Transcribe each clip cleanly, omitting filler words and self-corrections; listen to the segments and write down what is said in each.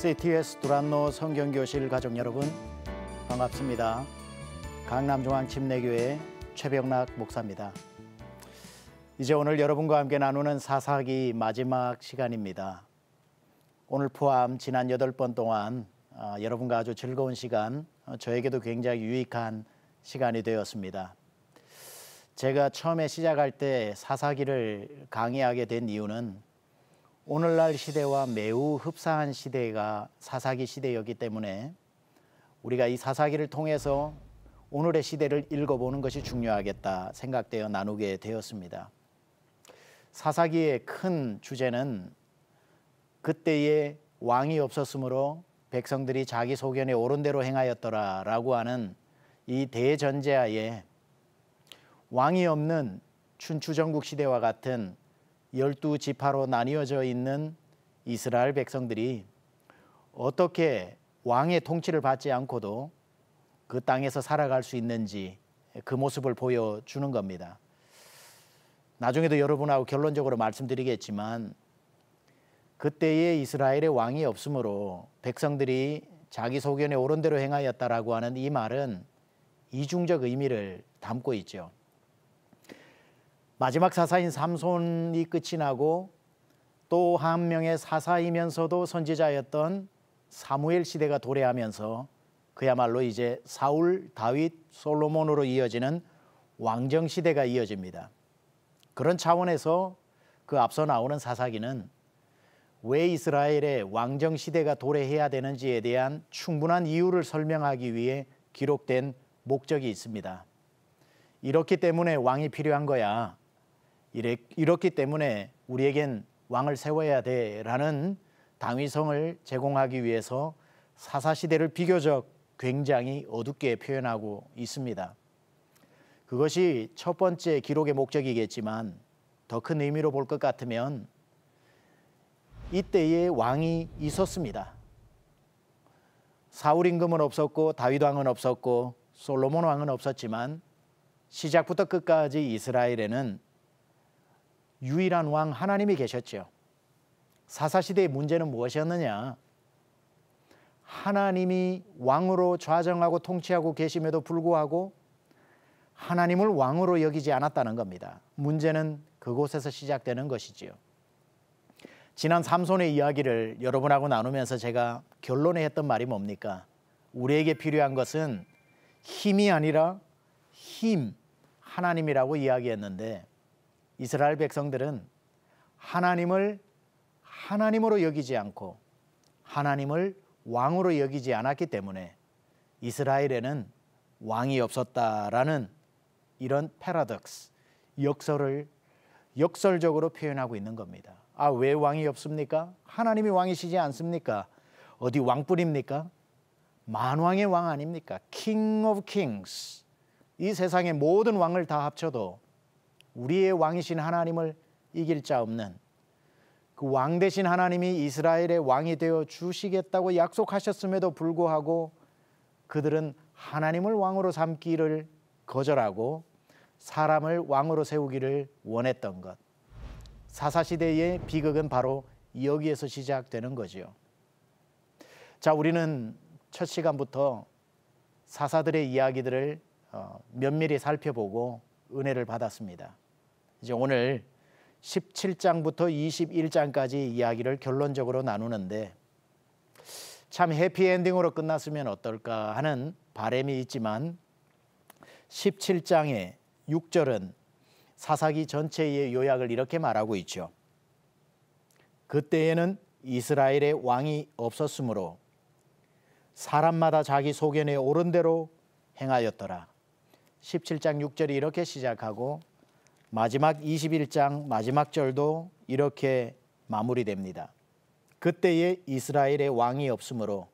CTS 두란노 성경교실 가족 여러분 반갑습니다. 강남중앙침례교회 최병락 목사입니다. 이제 오늘 여러분과 함께 나누는 사사기 마지막 시간입니다. 오늘 포함 지난 8번 동안 여러분과 아주 즐거운 시간, 저에게도 굉장히 유익한 시간이 되었습니다. 제가 처음에 시작할 때 사사기를 강의하게 된 이유는 오늘날 시대와 매우 흡사한 시대가 사사기 시대였기 때문에 우리가 이 사사기를 통해서 오늘의 시대를 읽어보는 것이 중요하겠다 생각되어 나누게 되었습니다. 사사기의 큰 주제는 그때에 왕이 없었으므로 백성들이 자기 소견에 옳은 대로 행하였더라라고 하는 이 대전제하에 왕이 없는 춘추전국 시대와 같은 12지파로 나뉘어져 있는 이스라엘 백성들이 어떻게 왕의 통치를 받지 않고도 그 땅에서 살아갈 수 있는지 그 모습을 보여주는 겁니다. 나중에도 여러분하고 결론적으로 말씀드리겠지만 그때의 이스라엘의 왕이 없으므로 백성들이 자기 소견에 옳은 대로 행하였다라고 하는 이 말은 이중적 의미를 담고 있죠. 마지막 사사인 삼손이 끝이 나고 또 한 명의 사사이면서도 선지자였던 사무엘 시대가 도래하면서 그야말로 이제 사울, 다윗, 솔로몬으로 이어지는 왕정 시대가 이어집니다. 그런 차원에서 그 앞서 나오는 사사기는 왜 이스라엘의 왕정 시대가 도래해야 되는지에 대한 충분한 이유를 설명하기 위해 기록된 목적이 있습니다. 이렇기 때문에 왕이 필요한 거야. 이렇기 때문에 우리에겐 왕을 세워야 돼라는 당위성을 제공하기 위해서 사사시대를 비교적 굉장히 어둡게 표현하고 있습니다. 그것이 첫 번째 기록의 목적이겠지만 더 큰 의미로 볼 것 같으면 이때에 왕이 있었습니다. 사울 임금은 없었고 다윗 왕은 없었고 솔로몬 왕은 없었지만 시작부터 끝까지 이스라엘에는 유일한 왕 하나님이 계셨죠. 사사시대의 문제는 무엇이었느냐? 하나님이 왕으로 좌정하고 통치하고 계심에도 불구하고 하나님을 왕으로 여기지 않았다는 겁니다. 문제는 그곳에서 시작되는 것이지요. 지난 삼손의 이야기를 여러분하고 나누면서 제가 결론에 했던 말이 뭡니까? 우리에게 필요한 것은 힘이 아니라 하나님이라고 이야기했는데 이스라엘 백성들은 하나님을 하나님으로 여기지 않고 하나님을 왕으로 여기지 않았기 때문에 이스라엘에는 왕이 없었다라는 이런 패러독스, 역설적으로 표현하고 있는 겁니다. 왜 왕이 없습니까? 하나님이 왕이시지 않습니까? 어디 왕뿐입니까? 만왕의 왕 아닙니까? King of Kings. 이 세상의 모든 왕을 다 합쳐도 우리의 왕이신 하나님을 이길 자 없는 그 왕 대신 하나님이 이스라엘의 왕이 되어 주시겠다고 약속하셨음에도 불구하고 그들은 하나님을 왕으로 삼기를 거절하고 사람을 왕으로 세우기를 원했던 것. 사사시대의 비극은 바로 여기에서 시작되는 거지요. 자, 우리는 첫 시간부터 사사들의 이야기들을 면밀히 살펴보고 은혜를 받았습니다. 이제 오늘 17장부터 21장까지 이야기를 결론적으로 나누는데 참 해피엔딩으로 끝났으면 어떨까 하는 바람이 있지만 17장의 6절은 사사기 전체의 요약을 이렇게 말하고 있죠. 그때에는 이스라엘의 왕이 없었으므로 사람마다 자기 소견에 옳은 대로 행하였더라. 17장 6절이 이렇게 시작하고 마지막 21장 마지막 절도 이렇게 마무리됩니다. 그때에 이스라엘의 왕이 없으므로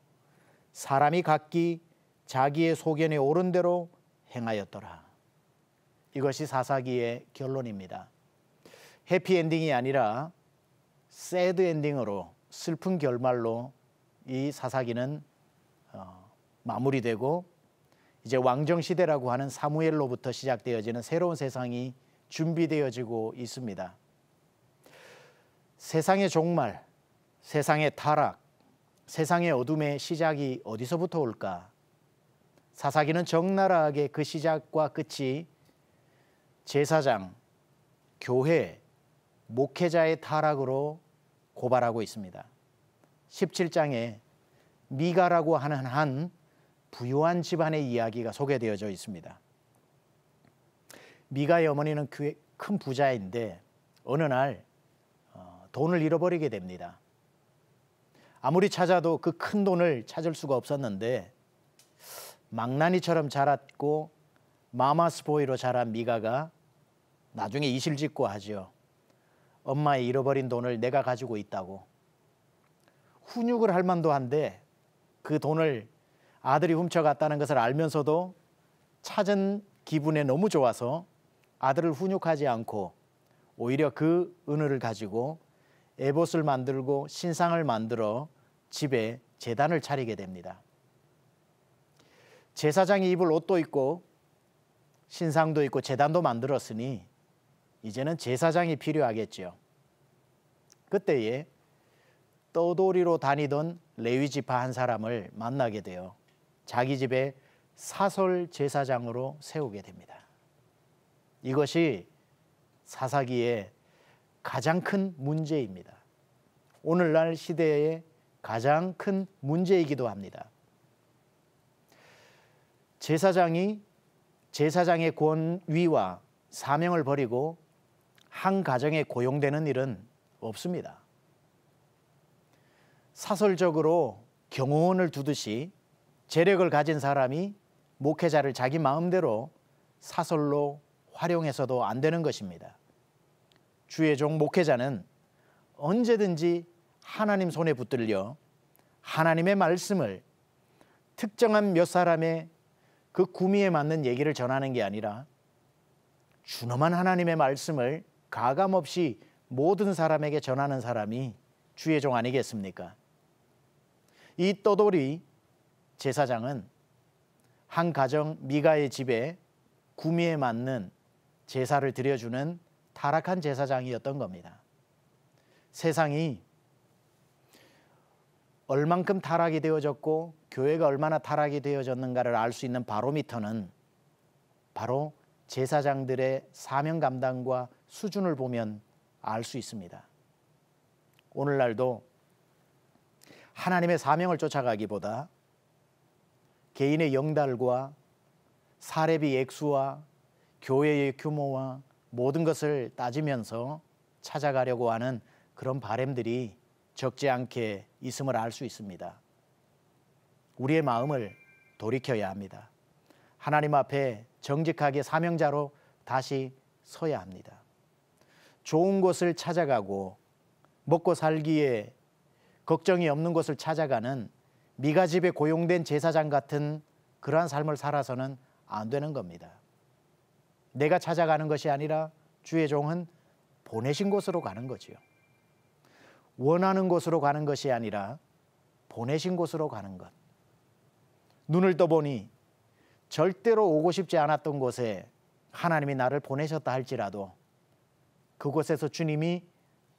사람이 각기 자기의 소견에 옳은 대로 행하였더라. 이것이 사사기의 결론입니다. 해피엔딩이 아니라 새드 엔딩으로 슬픈 결말로 이 사사기는 마무리되고 이제 왕정시대라고 하는 사무엘로부터 시작되어지는 새로운 세상이 준비되어지고 있습니다. 세상의 종말, 세상의 타락, 세상의 어둠의 시작이 어디서부터 올까? 사사기는 적나라하게 그 시작과 끝이 제사장, 교회, 목회자의 타락으로 고발하고 있습니다. 17장에 미가라고 하는 한 부유한 집안의 이야기가 소개되어져 있습니다. 미가의 어머니는 큰 부자인데 어느 날 돈을 잃어버리게 됩니다. 아무리 찾아도 그 큰 돈을 찾을 수가 없었는데 망나니처럼 자랐고 마마스보이로 자란 미가가 나중에 이실직고 하죠. 엄마의 잃어버린 돈을 내가 가지고 있다고. 훈육을 할 만도 한데 그 돈을 아들이 훔쳐갔다는 것을 알면서도 찾은 기분에 너무 좋아서 아들을 훈육하지 않고 오히려 그 은을 가지고 에봇을 만들고 신상을 만들어 집에 제단을 차리게 됩니다. 제사장이 입을 옷도 있고 신상도 있고 제단도 만들었으니 이제는 제사장이 필요하겠죠. 그때에 떠돌이로 다니던 레위 지파 한 사람을 만나게 되어 자기 집에 사설 제사장으로 세우게 됩니다. 이것이 사사기의 가장 큰 문제입니다. 오늘날 시대의 가장 큰 문제이기도 합니다. 제사장이 제사장의 권위와 사명을 버리고 한 가정에 고용되는 일은 없습니다. 사설적으로 경호원을 두듯이 재력을 가진 사람이 목회자를 자기 마음대로 사설로 활용해서도 안 되는 것입니다. 주의 종 목회자는 언제든지 하나님 손에 붙들려 하나님의 말씀을 특정한 몇 사람의 그 구미에 맞는 얘기를 전하는 게 아니라 준엄한 하나님의 말씀을 가감없이 모든 사람에게 전하는 사람이 주의 종 아니겠습니까? 이 떠돌이 제사장은 한 가정 미가의 집에 구미에 맞는 제사를 드려주는 타락한 제사장이었던 겁니다. 세상이 얼만큼 타락이 되어졌고 교회가 얼마나 타락이 되어졌는가를 알 수 있는 바로미터는 바로 제사장들의 사명 감당과 수준을 보면 알 수 있습니다. 오늘날도 하나님의 사명을 쫓아가기보다 개인의 영달과 사례비 액수와 교회의 규모와 모든 것을 따지면서 찾아가려고 하는 그런 바람들이 적지 않게 있음을 알 수 있습니다. 우리의 마음을 돌이켜야 합니다. 하나님 앞에 정직하게 사명자로 다시 서야 합니다. 좋은 곳을 찾아가고 먹고 살기에 걱정이 없는 곳을 찾아가는 미가 집에 고용된 제사장 같은 그러한 삶을 살아서는 안 되는 겁니다. 내가 찾아가는 것이 아니라 주의 종은 보내신 곳으로 가는 거지요. 원하는 곳으로 가는 것이 아니라 보내신 곳으로 가는 것. 눈을 떠보니 절대로 오고 싶지 않았던 곳에 하나님이 나를 보내셨다 할지라도 그곳에서 주님이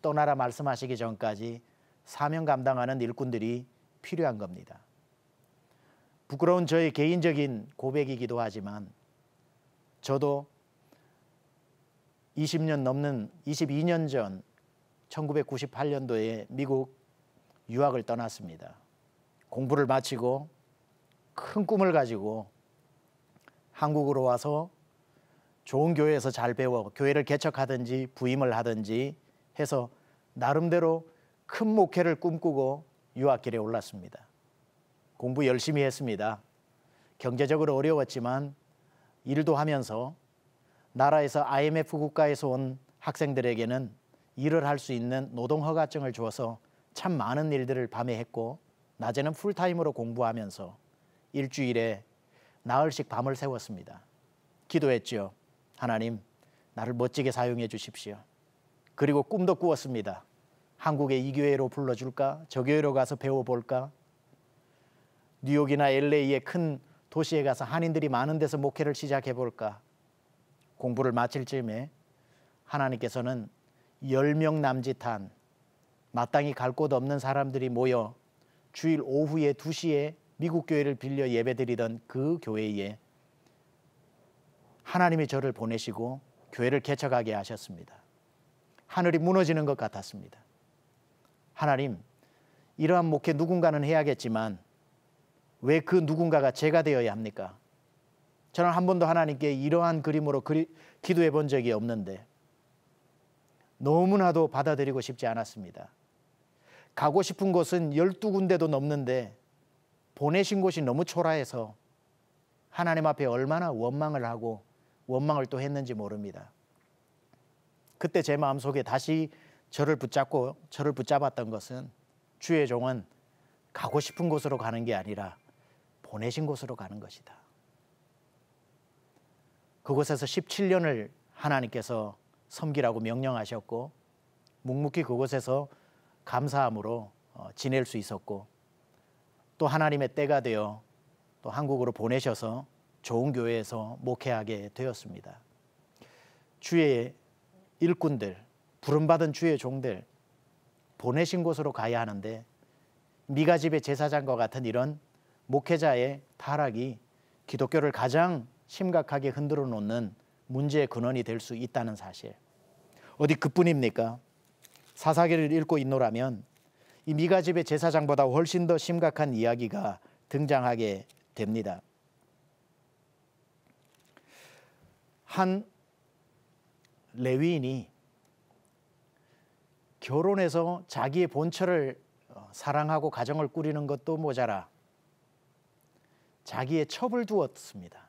떠나라 말씀하시기 전까지 사명 감당하는 일꾼들이 필요한 겁니다. 부끄러운 저의 개인적인 고백이기도 하지만 저도 20년 넘는 22년 전 1998년도에 미국 유학을 떠났습니다. 공부를 마치고 큰 꿈을 가지고 한국으로 와서 좋은 교회에서 잘 배워 교회를 개척하든지 부임을 하든지 해서 나름대로 큰 목회를 꿈꾸고 유학길에 올랐습니다. 공부 열심히 했습니다. 경제적으로 어려웠지만 일도 하면서 나라에서 IMF 국가에서 온 학생들에게는 일을 할 수 있는 노동허가증을 주어서 참 많은 일들을 밤에 했고 낮에는 풀타임으로 공부하면서 일주일에 나흘씩 밤을 새웠습니다. 기도했죠. 하나님, 나를 멋지게 사용해 주십시오. 그리고 꿈도 꾸었습니다. 한국의 이 교회로 불러줄까? 저 교회로 가서 배워볼까? 뉴욕이나 LA의 큰 도시에 가서 한인들이 많은 데서 목회를 시작해볼까? 공부를 마칠 즈음에 하나님께서는 10명 남짓한 마땅히 갈 곳 없는 사람들이 모여 주일 오후에 2시에 미국 교회를 빌려 예배드리던 그 교회에 하나님이 저를 보내시고 교회를 개척하게 하셨습니다. 하늘이 무너지는 것 같았습니다. 하나님, 이러한 목회 누군가는 해야겠지만 왜 그 누군가가 제가 되어야 합니까? 저는 한 번도 하나님께 이러한 그림으로 기도해 본 적이 없는데 너무나도 받아들이고 싶지 않았습니다. 가고 싶은 곳은 12군데도 넘는데 보내신 곳이 너무 초라해서 하나님 앞에 얼마나 원망을 하고 원망을 또 했는지 모릅니다. 그때 제 마음속에 다시 저를 붙잡았던 것은 주의 종은 가고 싶은 곳으로 가는 게 아니라 보내신 곳으로 가는 것이다. 그곳에서 17년을 하나님께서 섬기라고 명령하셨고 묵묵히 그곳에서 감사함으로 지낼 수 있었고 또 하나님의 때가 되어 또 한국으로 보내셔서 좋은 교회에서 목회하게 되었습니다. 주의 일꾼들, 부름받은 주의 종들 보내신 곳으로 가야 하는데 미가 집의 제사장과 같은 이런 목회자의 타락이 기독교를 가장 심각하게 흔들어 놓는 문제의 근원이 될 수 있다는 사실. 어디 그뿐입니까? 사사기를 읽고 있노라면 이 미가 집의 제사장보다 훨씬 더 심각한 이야기가 등장하게 됩니다. 한 레위인이 결혼해서 자기의 본처를 사랑하고 가정을 꾸리는 것도 모자라 자기의 첩을 두었습니다.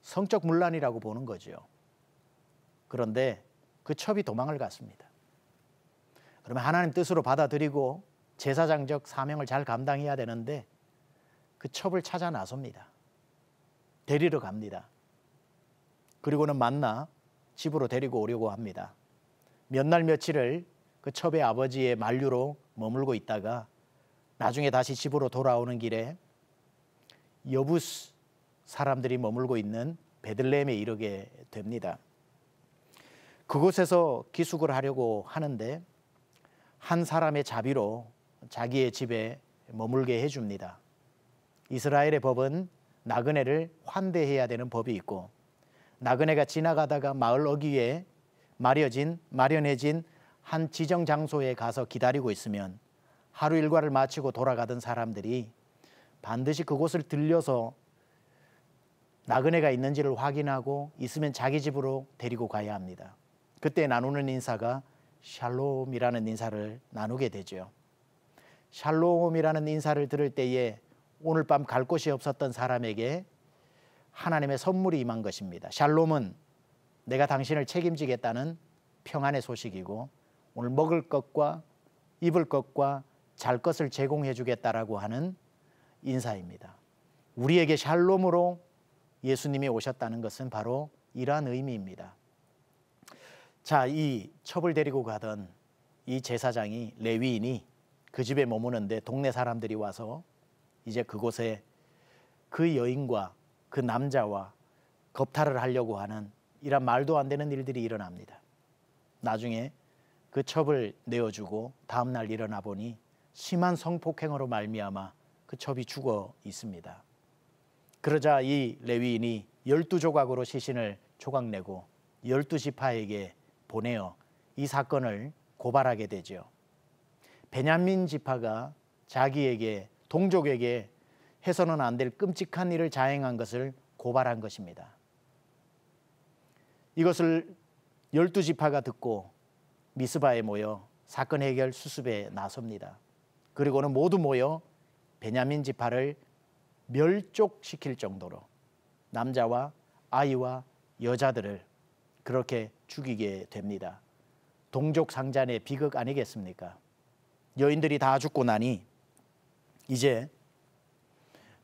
성적 문란이라고 보는 거죠. 그런데 그 첩이 도망을 갔습니다. 그러면 하나님 뜻으로 받아들이고 제사장적 사명을 잘 감당해야 되는데 그 첩을 찾아 나섭니다. 데리러 갑니다. 그리고는 만나 집으로 데리고 오려고 합니다. 몇 날 며칠을 그 첩의 아버지의 만류로 머물고 있다가 나중에 다시 집으로 돌아오는 길에 여부스 사람들이 머물고 있는 베들레헴에 이르게 됩니다. 그곳에서 기숙을 하려고 하는데 한 사람의 자비로 자기의 집에 머물게 해줍니다. 이스라엘의 법은 나그네를 환대해야 되는 법이 있고 나그네가 지나가다가 마을 어귀에 마련해진 한 지정 장소에 가서 기다리고 있으면 하루 일과를 마치고 돌아가던 사람들이 반드시 그곳을 들려서 나그네가 있는지를 확인하고 있으면 자기 집으로 데리고 가야 합니다. 그때 나누는 인사가 샬롬이라는 인사를 나누게 되죠. 샬롬이라는 인사를 들을 때에 오늘 밤 갈 곳이 없었던 사람에게 하나님의 선물이 임한 것입니다. 샬롬은 내가 당신을 책임지겠다는 평안의 소식이고 오늘 먹을 것과 입을 것과 잘 것을 제공해 주겠다라고 하는 인사입니다. 우리에게 샬롬으로 예수님이 오셨다는 것은 바로 이러한 의미입니다. 자, 이 첩을 데리고 가던 이 제사장이 레위인이 그 집에 머무는데 동네 사람들이 와서 이제 그곳에 그 여인과 그 남자와 겁탈을 하려고 하는 이런 말도 안 되는 일들이 일어납니다. 나중에 그 첩을 내어주고 다음 날 일어나 보니 심한 성폭행으로 말미암아 그 첩이 죽어 있습니다. 그러자 이 레위인이 12조각으로 시신을 조각내고 12지파에게 보내어 이 사건을 고발하게 되죠. 베냐민 지파가 자기에게 동족에게 해서는 안 될 끔찍한 일을 자행한 것을 고발한 것입니다. 이것을 12지파가 듣고 미스바에 모여 사건 해결 수습에 나섭니다. 그리고는 모두 모여 베냐민 지파를 멸족시킬 정도로 남자와 아이와 여자들을 그렇게 죽이게 됩니다. 동족 상잔의 비극 아니겠습니까? 여인들이 다 죽고 나니 이제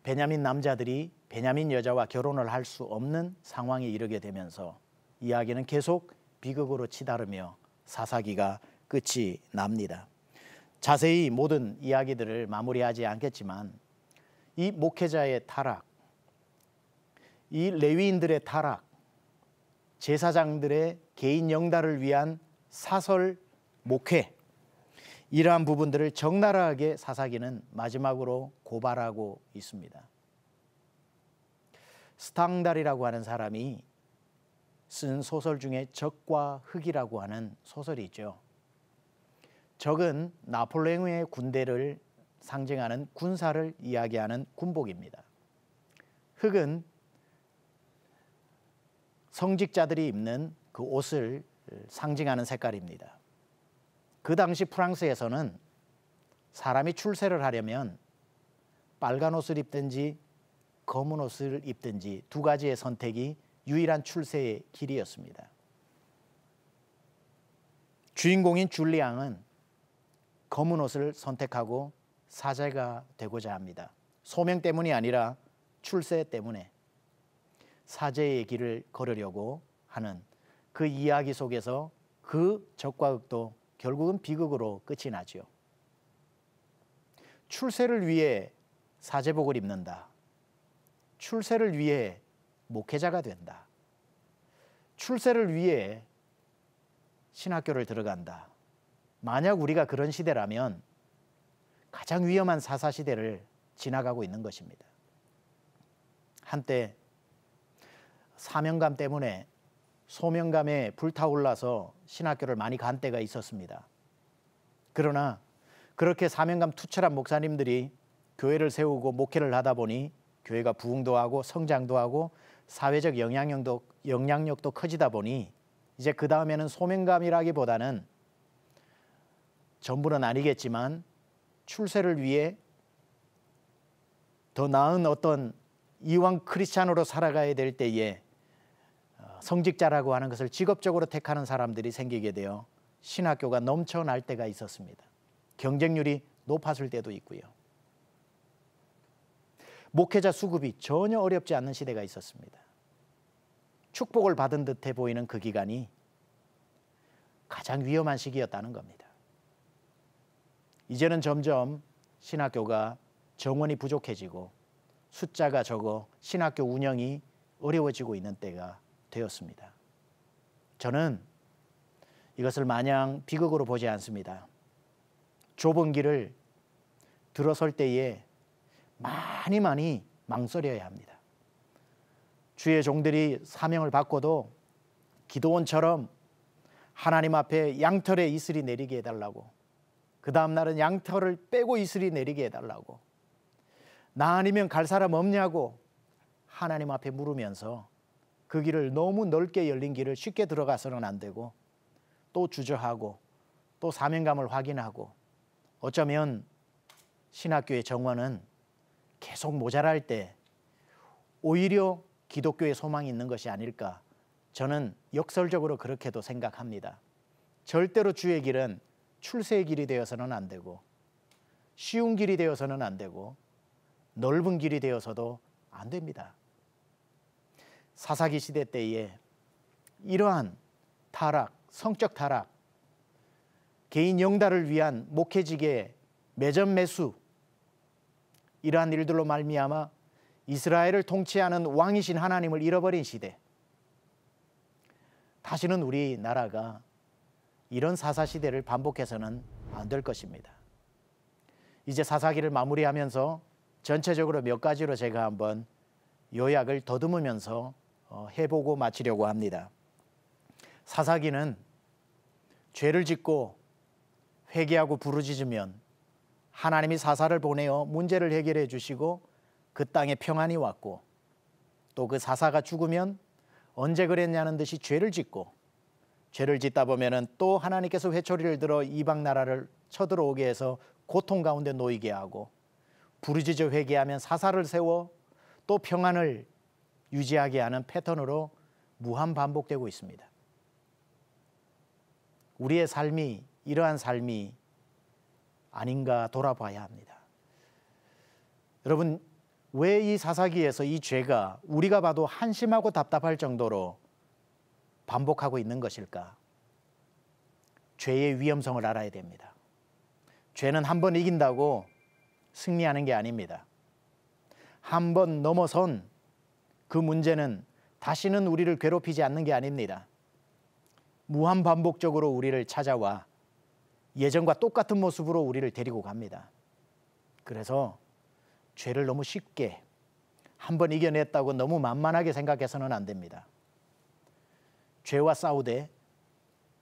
베냐민 남자들이 베냐민 여자와 결혼을 할 수 없는 상황에 이르게 되면서 이야기는 계속 비극으로 치달으며 사사기가 끝이 납니다. 자세히 모든 이야기들을 마무리하지 않겠지만 이 목회자의 타락, 이 레위인들의 타락, 제사장들의 개인 영달을 위한 사설 목회, 이러한 부분들을 적나라하게 사사기는 마지막으로 고발하고 있습니다. 스탕달이라고 하는 사람이 쓴 소설 중에 적과 흑이라고 하는 소설이 있죠. 적은 나폴레옹의 군대를 상징하는 군사를 이야기하는 군복입니다. 흑은 성직자들이 입는 그 옷을 상징하는 색깔입니다. 그 당시 프랑스에서는 사람이 출세를 하려면 빨간 옷을 입든지 검은 옷을 입든지 두 가지의 선택이 유일한 출세의 길이었습니다. 주인공인 줄리앙은 검은 옷을 선택하고 사제가 되고자 합니다. 소명 때문이 아니라 출세 때문에 사제의 길을 걸으려고 하는 그 이야기 속에서 그 적과 극도 결국은 비극으로 끝이 나죠. 출세를 위해 사제복을 입는다. 출세를 위해 목회자가 된다. 출세를 위해 신학교를 들어간다. 만약 우리가 그런 시대라면 가장 위험한 사사시대를 지나가고 있는 것입니다. 한때 사명감 때문에 소명감에 불타올라서 신학교를 많이 간 때가 있었습니다. 그러나 그렇게 사명감 투철한 목사님들이 교회를 세우고 목회를 하다 보니 교회가 부흥도 하고 성장도 하고 사회적 영향력도 커지다 보니 이제 그 다음에는 소명감이라기보다는 전부는 아니겠지만 출세를 위해 더 나은 어떤 이왕 크리스찬으로 살아가야 될 때에 성직자라고 하는 것을 직업적으로 택하는 사람들이 생기게 되어 신학교가 넘쳐날 때가 있었습니다. 경쟁률이 높았을 때도 있고요. 목회자 수급이 전혀 어렵지 않는 시대가 있었습니다. 축복을 받은 듯해 보이는 그 기간이 가장 위험한 시기였다는 겁니다. 이제는 점점 신학교가 정원이 부족해지고 숫자가 적어 신학교 운영이 어려워지고 있는 때가 되었습니다. 저는 이것을 마냥 비극으로 보지 않습니다. 좁은 길을 들어설 때에 많이 망설여야 합니다. 주의 종들이 사명을 받고도 기도원처럼 하나님 앞에 양털에 이슬이 내리게 해달라고, 그 다음 날은 양털을 빼고 이슬이 내리게 해달라고, 나 아니면 갈 사람 없냐고 하나님 앞에 물으면서 그 길을 너무 넓게 열린 길을 쉽게 들어가서는 안 되고 또 주저하고 또 사명감을 확인하고 어쩌면 신학교의 정원은 계속 모자랄 때 오히려 기독교의 소망이 있는 것이 아닐까, 저는 역설적으로 그렇게도 생각합니다. 절대로 주의 길은 출세의 길이 되어서는 안 되고 쉬운 길이 되어서는 안 되고 넓은 길이 되어서도 안 됩니다. 사사기 시대 때에 이러한 타락, 성적 타락, 개인 영달을 위한 목회직의 매점 매수, 이러한 일들로 말미암아 이스라엘을 통치하는 왕이신 하나님을 잃어버린 시대, 다시는 우리나라가 이런 사사시대를 반복해서는 안 될 것입니다. 이제 사사기를 마무리하면서 전체적으로 몇 가지로 제가 한번 요약을 더듬으면서 해보고 마치려고 합니다. 사사기는 죄를 짓고 회개하고 부르짖으면 하나님이 사사를 보내어 문제를 해결해 주시고 그 땅에 평안이 왔고, 또 그 사사가 죽으면 언제 그랬냐는 듯이 죄를 짓고, 죄를 짓다 보면은 또 하나님께서 회초리를 들어 이방 나라를 쳐들어오게 해서 고통 가운데 놓이게 하고, 부르짖어 회개하면 사사를 세워 또 평안을 유지하게 하는 패턴으로 무한 반복되고 있습니다. 우리의 삶이 이러한 삶이 아닌가 돌아봐야 합니다. 여러분, 왜 이 사사기에서 이 죄가 우리가 봐도 한심하고 답답할 정도로 반복하고 있는 것일까? 죄의 위험성을 알아야 됩니다. 죄는 한 번 이긴다고 승리하는 게 아닙니다. 한 번 넘어선 그 문제는 다시는 우리를 괴롭히지 않는 게 아닙니다. 무한 반복적으로 우리를 찾아와 예전과 똑같은 모습으로 우리를 데리고 갑니다. 그래서 죄를 너무 쉽게 한번 이겨냈다고 너무 만만하게 생각해서는 안 됩니다. 죄와 싸우되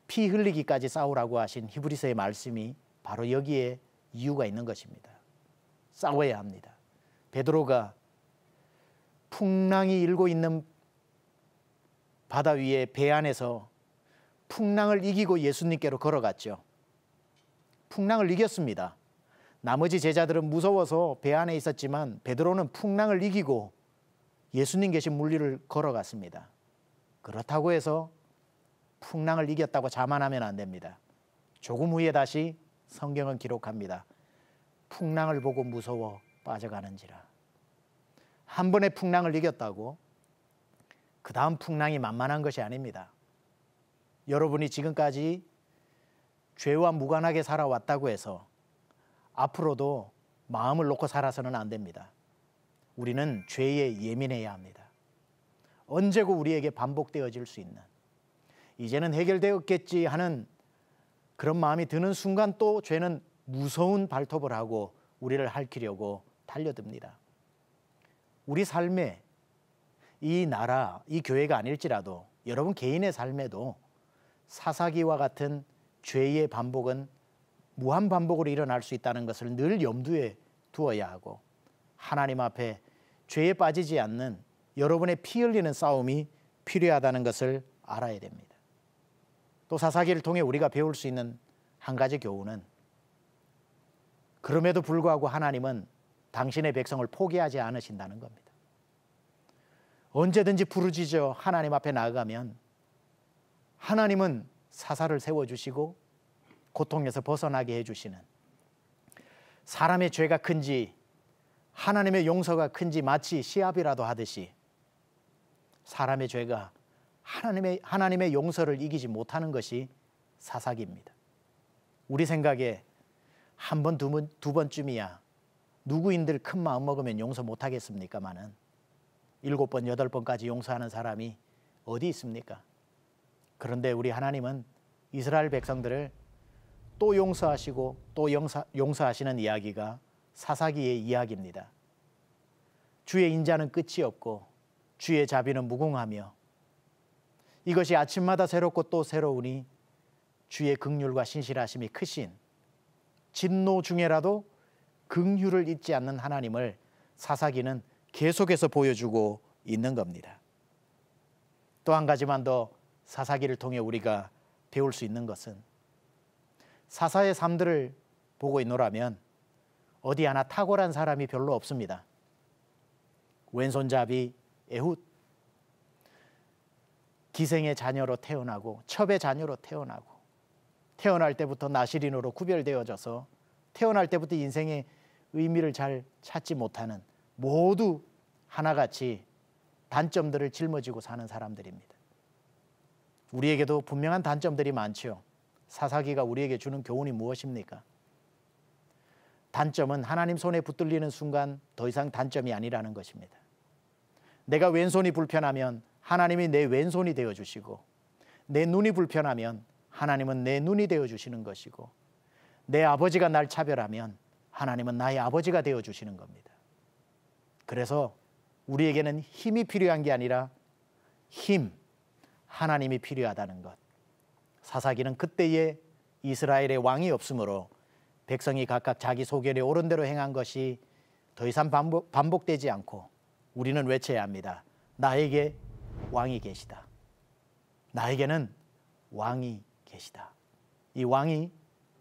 피 흘리기까지 싸우라고 하신 히브리서의 말씀이 바로 여기에 이유가 있는 것입니다. 싸워야 합니다. 베드로가 풍랑이 일고 있는 바다 위에 배 안에서 풍랑을 이기고 예수님께로 걸어갔죠. 풍랑을 이겼습니다. 나머지 제자들은 무서워서 배 안에 있었지만 베드로는 풍랑을 이기고 예수님 계신 물리를 걸어갔습니다. 그렇다고 해서 풍랑을 이겼다고 자만하면 안 됩니다. 조금 후에 다시 성경은 기록합니다. 풍랑을 보고 무서워 빠져가는지라. 한 번의 풍랑을 이겼다고 그 다음 풍랑이 만만한 것이 아닙니다. 여러분이 지금까지 죄와 무관하게 살아왔다고 해서 앞으로도 마음을 놓고 살아서는 안 됩니다. 우리는 죄에 예민해야 합니다. 언제고 우리에게 반복되어질 수 있는, 이제는 해결되었겠지 하는 그런 마음이 드는 순간 또 죄는 무서운 발톱을 하고 우리를 핥히려고 달려듭니다. 우리 삶에 이 나라, 이 교회가 아닐지라도 여러분 개인의 삶에도 사사기와 같은 죄의 반복은 무한 반복으로 일어날 수 있다는 것을 늘 염두에 두어야 하고, 하나님 앞에 죄에 빠지지 않는 여러분의 피 흘리는 싸움이 필요하다는 것을 알아야 됩니다. 또 사사기를 통해 우리가 배울 수 있는 한 가지 교훈은, 그럼에도 불구하고 하나님은 당신의 백성을 포기하지 않으신다는 겁니다. 언제든지 부르짖어 하나님 앞에 나아가면 하나님은 사사를 세워주시고 고통에서 벗어나게 해주시는, 사람의 죄가 큰지 하나님의 용서가 큰지 마치 시합이라도 하듯이 사람의 죄가 하나님의 용서를 이기지 못하는 것이 사사기입니다. 우리 생각에 한 번, 두 번쯤이야 누구인들 큰 마음 먹으면 용서 못하겠습니까마는 7번, 8번까지 용서하는 사람이 어디 있습니까? 그런데 우리 하나님은 이스라엘 백성들을 또 용서하시고 또 용서하시는 이야기가 사사기의 이야기입니다. 주의 인자는 끝이 없고 주의 자비는 무궁하며 이것이 아침마다 새롭고 또 새로우니 주의 긍휼과 신실하심이 크신, 진노 중에라도 긍휼을 잊지 않는 하나님을 사사기는 계속해서 보여주고 있는 겁니다. 또 한 가지만 더 사사기를 통해 우리가 배울 수 있는 것은, 사사의 삶들을 보고 있노라면 어디 하나 탁월한 사람이 별로 없습니다. 왼손잡이 에훗, 기생의 자녀로 태어나고 첩의 자녀로 태어나고 태어날 때부터 나시린으로 구별되어져서 태어날 때부터 인생의 의미를 잘 찾지 못하는, 모두 하나같이 단점들을 짊어지고 사는 사람들입니다. 우리에게도 분명한 단점들이 많죠. 사사기가 우리에게 주는 교훈이 무엇입니까? 단점은 하나님 손에 붙들리는 순간 더 이상 단점이 아니라는 것입니다. 내가 왼손이 불편하면 하나님이 내 왼손이 되어주시고, 내 눈이 불편하면 하나님은 내 눈이 되어주시는 것이고, 내 아버지가 날 차별하면 하나님은 나의 아버지가 되어주시는 겁니다. 그래서 우리에게는 힘이 필요한 게 아니라 하나님이 필요하다는 것. 사사기는 그때의 이스라엘의 왕이 없으므로 백성이 각각 자기 소견에 옳은 대로 행한 것이 더 이상 반복되지 않고 우리는 외쳐야 합니다. 나에게 왕이 계시다. 나에게는 왕이 계시다. 이 왕이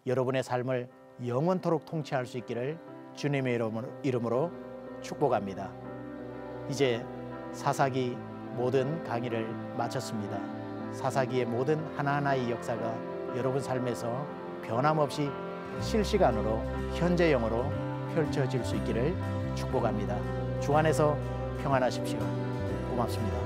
여러분의 삶을 영원토록 통치할 수 있기를 주님의 이름으로 축복합니다. 이제 사사기 모든 강의를 마쳤습니다. 사사기의 모든 하나하나의 역사가 여러분 삶에서 변함없이 실시간으로 현재형으로 펼쳐질 수 있기를 축복합니다. 주 안에서 평안하십시오. 고맙습니다.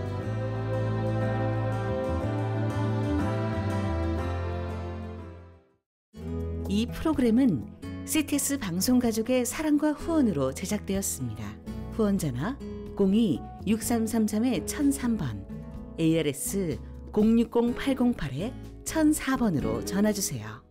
이 프로그램은 CTS 방송가족의 사랑과 후원으로 제작되었습니다. 후원전화 02-6333-1003번, ARS 060-808-1004번으로 전화주세요.